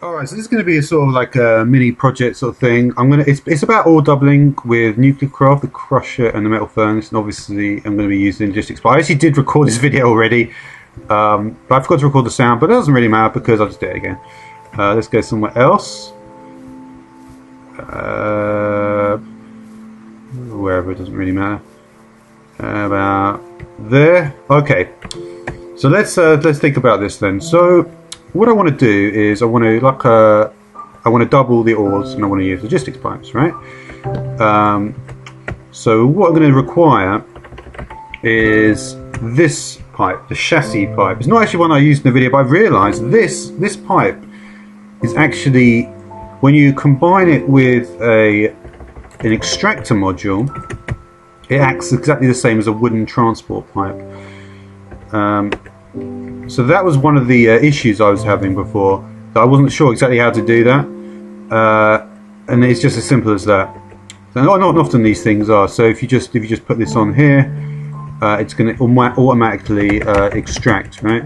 All right, so this is going to be a sort of like a mini project sort of thing. It's about ore doubling with nuclearcraft, the crusher, and the metal furnace, and obviously I'm going to be using logistics. But I actually did record this video already, but I forgot to record the sound. But it doesn't really matter because I'll just do it again. Let's go somewhere else. Wherever, it doesn't really matter. About there. Okay. So let's think about this then. So what I want to do is I want to double the ores and I want to use logistics pipes, right? So what I'm going to require is this pipe, the chassis pipe. It's not actually one I used in the video, but I've realised this pipe is actually, when you combine it with an extractor module, it acts exactly the same as a wooden transport pipe. So that was one of the issues I was having before. That I wasn't sure exactly how to do that, and it's just as simple as that. So not often these things are. So if you just put this on here, it's going to automatically extract, right?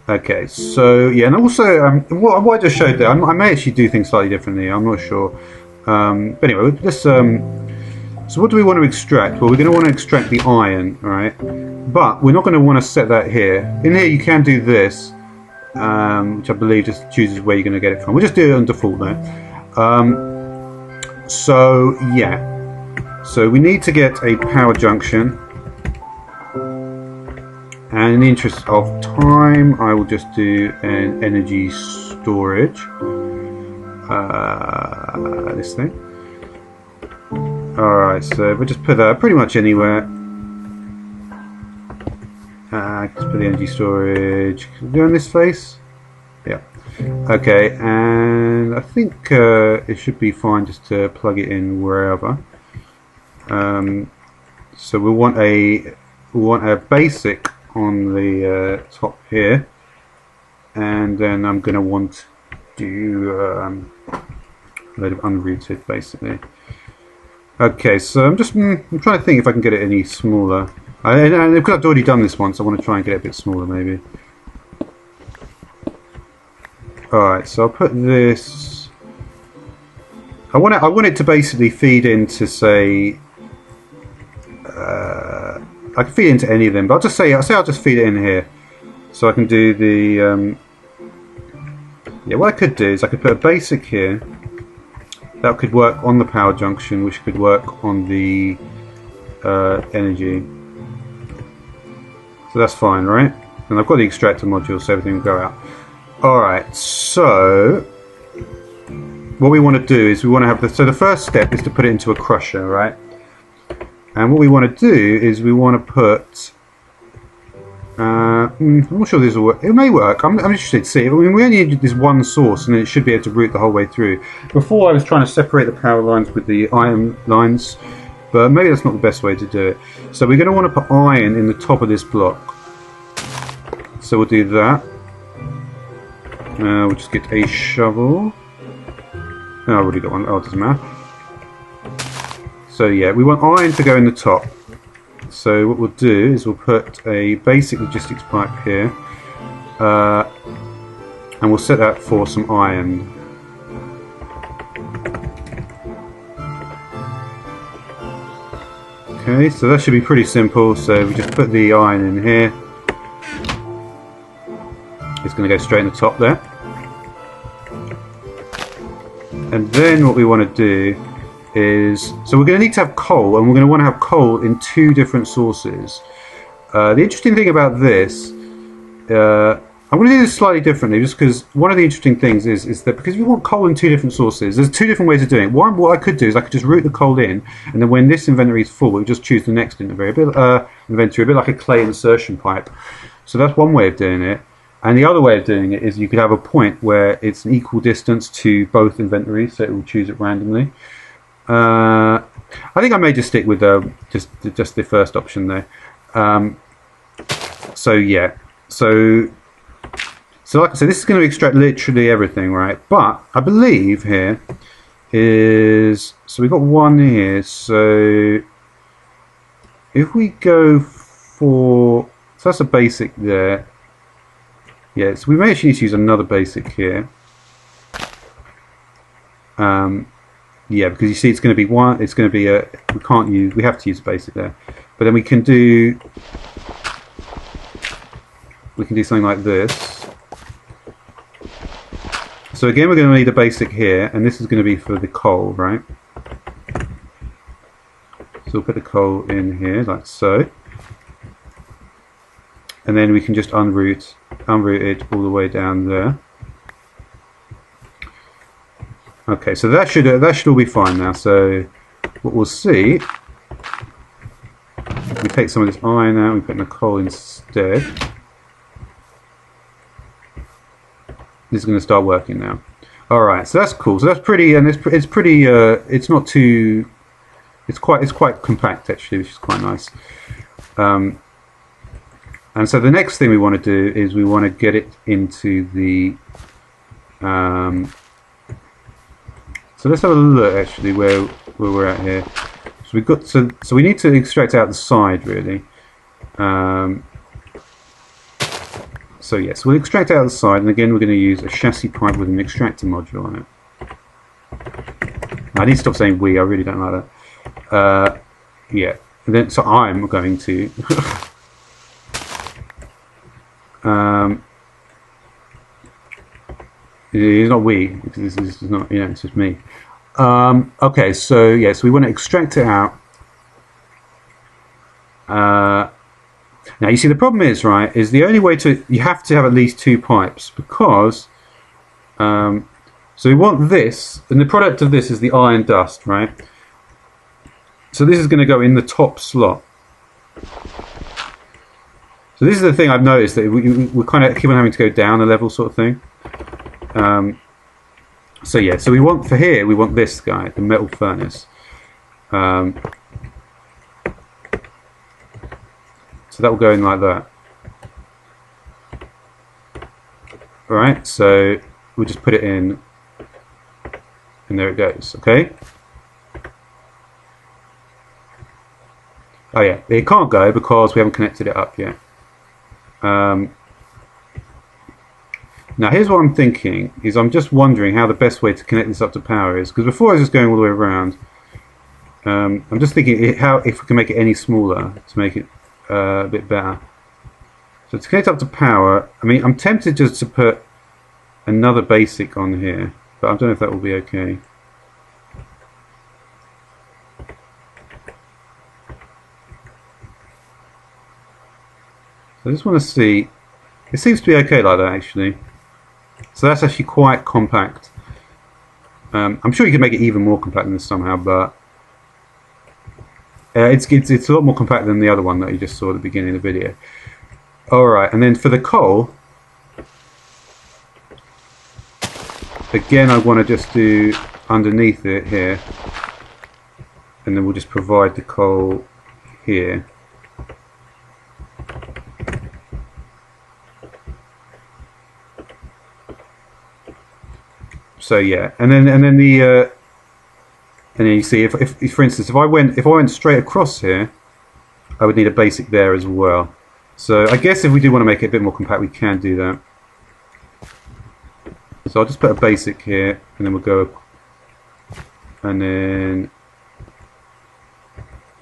Okay, so yeah, and also what I just showed there, I may actually do things slightly differently. I'm not sure. But anyway, let's. So what do we want to extract? Well, we're going to want to extract the iron, right? But we're not going to want to set that here. In here, you can do this, which I believe just chooses where you're going to get it from. We'll just do it on default though. So yeah, so we need to get a power junction. And in the interest of time, I will just do an energy storage. This thing. Alright, so we'll just put that pretty much anywhere. Just put the energy storage. Can we go in this face? Yeah. Okay, and I think it should be fine just to plug it in wherever. So we want a basic on the top here, and then I'm going to want to do a load of unrooted basically. Okay, so I'm trying to think if I can get it any smaller. And because I've already done this once, I want to try and get it a bit smaller maybe. Alright, so I'll put this. I want it to basically feed into, say, I can feed into any of them, but I'll just feed it in here, so I can do the. Yeah, what I could do is I could put a basic here. That could work on the power junction, which could work on the energy. So that's fine, right? And I've got the extractor module, so everything will go out. Alright, so what we want to do is we want to have so the first step is to put it into a crusher, right? And what we want to do is we want to put I'm not sure this will work. It may work. I'm interested to see. I mean, we only need this one source, and it should be able to route the whole way through. Before, I was trying to separate the power lines with the iron lines, but maybe that's not the best way to do it. So we're going to want to put iron in the top of this block. So we'll do that. We'll just get a shovel. Oh, I've already got one. Oh, it doesn't matter. So yeah, we want iron to go in the top. So what we'll do is we'll put a basic logistics pipe here, and we'll set that for some iron. Okay, so that should be pretty simple. So we just put the iron in here. It's going to go straight in the top there. And then what we want to do is, so we're going to need to have coal, and we're going to want to have coal in two different sources. The interesting thing about this, I'm going to do this slightly differently, just because one of the interesting things is that because we want coal in two different sources, there's two different ways of doing it. One, what I could do is I could just route the coal in, and then when this inventory is full, we'll just choose the next inventory, a bit like a clay insertion pipe. So that's one way of doing it. And the other way of doing it is you could have a point where it's an equal distance to both inventories, so it will choose it randomly. I think I may just stick with just the first option there. So yeah, so like I said, this is going to extract literally everything, right? But I believe here is, so we've got one here. So if we go for, so that's a basic there. Yeah, so we may actually need to use another basic here. Yeah, because you see, it's going to be one. It's going to be a. We can't use. We have to use a basic there, but then we can do. We can do something like this. So again, we're going to need a basic here, and this is going to be for the coal, right? So we'll put the coal in here, like so, and then we can just unroot it all the way down there. Okay, so that should all be fine now. So what we'll see, we take some of this iron out, we put in the coal instead. This is going to start working now. All right, so that's cool. So that's pretty, and it's pretty. It's not too. It's quite compact actually, which is quite nice. And so the next thing we want to do is we want to get it into the. So let's have a look actually where we're at here. So we've got so we need to extract out the side really. So yes, we'll extract out the side, and again we're going to use a chassis pipe with an extractor module on it. I need to stop saying we. I really don't like that. Yeah. And then so I'm going to. It's not we, because this is not, it's just me. Okay, so yeah, so we want to extract it out. Now you see the problem is, right, is the only way to, you have to have at least 2 pipes, because so we want this, and the product of this is the iron dust, right? So this is going to go in the top slot. So this is the thing I've noticed, that we kind of keep on having to go down a level sort of thing. So yeah, so we want, for here, we want this guy, the metal furnace. So that will go in like that. Alright, so we'll just put it in, and there it goes, okay? Oh yeah, it can't go because we haven't connected it up yet. Now here's what I'm thinking, is I'm just wondering how the best way to connect this up to power is, because before I was just going all the way around. I'm just thinking how, if we can make it any smaller to make it a bit better. So to connect up to power, I mean, I'm tempted just to put another basic on here, but I don't know if that will be okay. So I just want to see, it seems to be okay like that actually. So that's actually quite compact. I'm sure you can make it even more compact than this somehow, but it's a lot more compact than the other one that you just saw at the beginning of the video. Alright, and then for the coal, again I want to just do underneath it here, and then we'll just provide the coal here. So yeah, and then you see, if for instance, if I went straight across here, I would need a basic there as well. So I guess if we do want to make it a bit more compact, we can do that. So I'll just put a basic here, and then we'll go, and then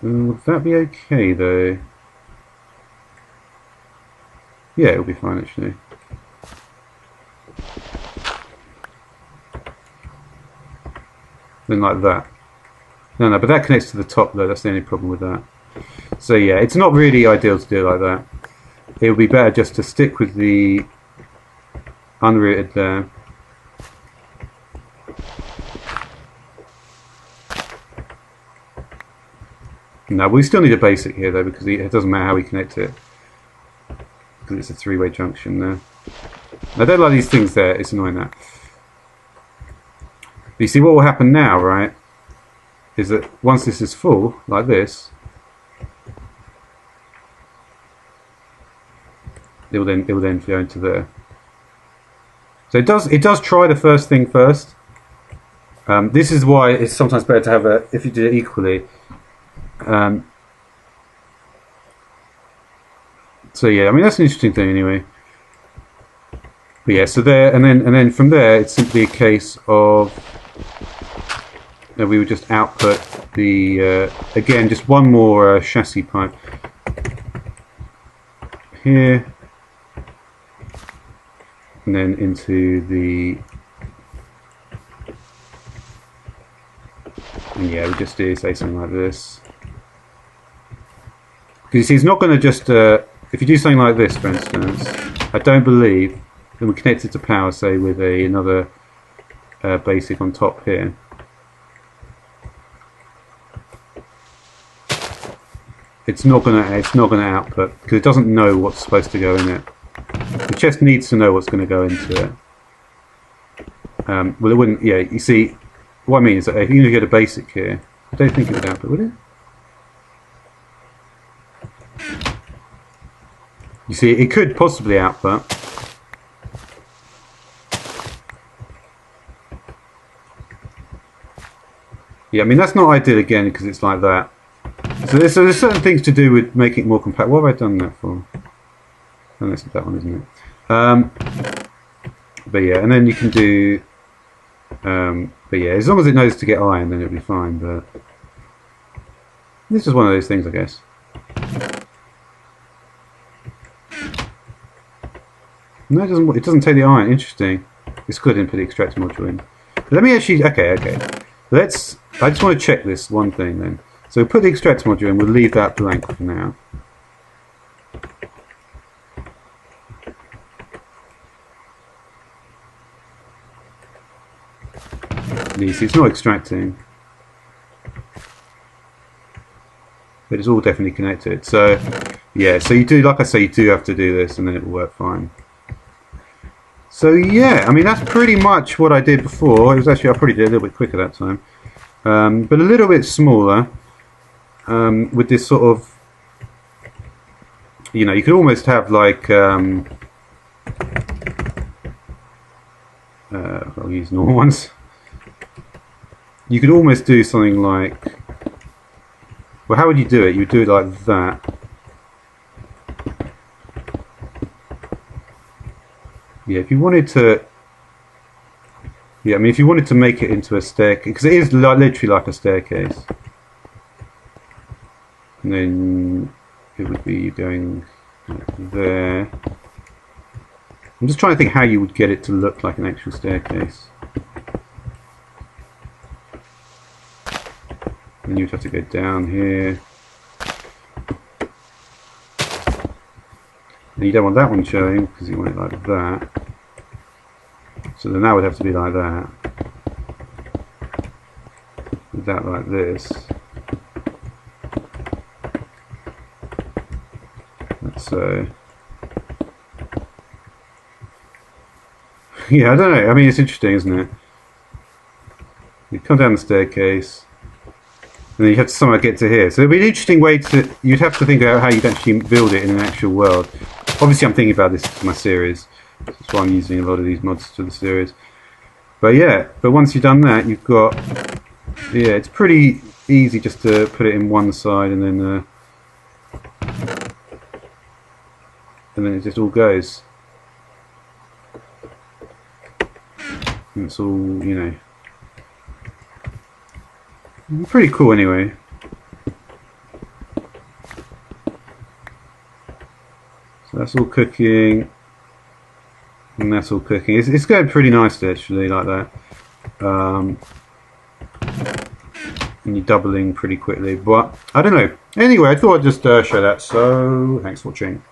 would that be okay though? Yeah, it'll be fine actually. Then like that. No, but that connects to the top though, that's the only problem with that. So yeah, it's not really ideal to do it like that. It would be better just to stick with the unrooted there. No, we still need a basic here though, because it doesn't matter how we connect it, because it's a 3-way junction there. I don't like these things there, it's annoying that. But you see what will happen now, right, is that once this is full, like this, it will then go into there. So it does try the first thing first. This is why it's sometimes better to have if you do it equally. So yeah, I mean that's an interesting thing anyway. But yeah, so there, and then from there, it's simply a case of we would just output the again just one more chassis pipe here, and then into the, and yeah, we just do say something like this. Because you see, it's not going to just if you do something like this, for instance, I don't believe, and we connect it to power, say with another basic on top here. It's not gonna output because it doesn't know what's supposed to go in it. The chest needs to know what's going to go into it. Well, it wouldn't. Yeah, you see, what I mean is that if you get a basic here, I don't think it would output, would it? You see, it could possibly output. Yeah, I mean that's not ideal again because it's like that. So there's certain things to do with making it more compact. What have I done that for? Oh, that's that one, isn't it? But yeah, and then you can do. But yeah, as long as it knows to get iron, then it'll be fine. But this is one of those things, I guess. No, it doesn't take the iron. Interesting. It's good, I didn't put the extractor module in. Let me actually. Okay. Let's. I just want to check this one thing then. So we'll put the extractor module in. We'll leave that blank for now. You see, it's not extracting, but it's all definitely connected. So yeah. So you do, like I say, you do have to do this, and then it will work fine. So yeah, I mean that's pretty much what I did before. It was actually, I probably did a little bit quicker that time, but a little bit smaller. With this sort of, you know, you could almost have like, I'll use normal ones. You could almost do something like, well, how would you do it? You would do it like that. Yeah, if you wanted to, yeah, I mean, if you wanted to make it into a staircase, because it is literally like a staircase, and then it would be going like there. I'm just trying to think how you would get it to look like an actual staircase. And you'd have to go down here. And you don't want that one showing because you want it like that. So then that would have to be like that. With that like this. So yeah, I don't know. I mean, it's interesting, isn't it? You come down the staircase, and then you have to somehow get to here. So it'd be an interesting way to. You'd have to think about how you'd actually build it in an actual world. Obviously, I'm thinking about this for my series. That's why I'm using a lot of these mods to the series. But yeah, but once you've done that, you've got. Yeah, it's pretty easy just to put it in one side, and then it just all goes. And it's all, you know, pretty cool anyway. So that's all cooking, and that's all cooking. It's going pretty nicely actually, like that. And you're doubling pretty quickly, but I don't know. Anyway, I thought I'd just show that. So thanks for watching.